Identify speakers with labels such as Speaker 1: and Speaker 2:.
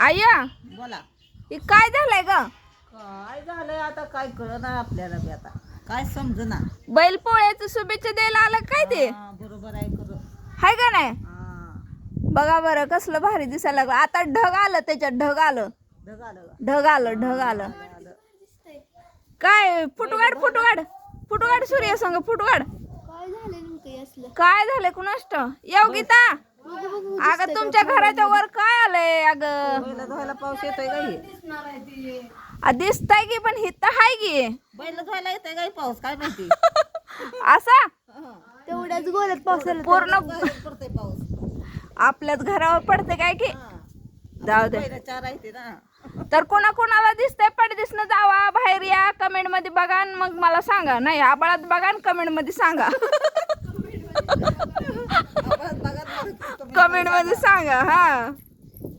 Speaker 1: आया
Speaker 2: बोला.
Speaker 1: हे काय झालंय ग?
Speaker 2: काय झालंय आता काय कळना आपल्याला बी आता काय समजना.
Speaker 1: बैल पोळ्याचं शुभेच्छा द्यायला आलं काय ते?
Speaker 2: बरोबर आहे खरं.
Speaker 1: हाय का नाही?
Speaker 2: हा
Speaker 1: बघा बरं कसलं भारी दिसायला लागलं. आता ढग आलं त्याच्यात ढग आलं
Speaker 2: ढग आलं का?
Speaker 1: ढग आलं ढग आलं.
Speaker 2: आलं.
Speaker 1: काय फुटवाड फुटवाड फुटवाड सूर्य संग फुटवाड
Speaker 3: काय झालं नेमकं असलं?
Speaker 1: काय झालंय कुणाष्ट योगिता अगं तुमच्या घराच्या वर काय आलंय अगं?
Speaker 2: बैल धुवायला पाऊस येतोय का हे?
Speaker 1: दिसताय की पण हित हाय की
Speaker 2: बैल धुवायला येतोय का पाऊस काय माहिती.
Speaker 1: असा
Speaker 3: तेवढ्याच गोल्यात पाऊस आला.
Speaker 1: पूर्ण
Speaker 2: पडतोय पाऊस.
Speaker 1: आपल्याच घरावर पडते काय की जाऊ दे.
Speaker 2: बैल चार आहे ते ना.
Speaker 1: तर कोणा कोणाला दिसतंय पडदिसनं जावा बाहेर या कमेंट मध्ये बघा आणि मग मला सांगा. नाही आबाळात बघा आणि कमेंट मध्ये सांगा. कमेंट मध्ये सांगा हा.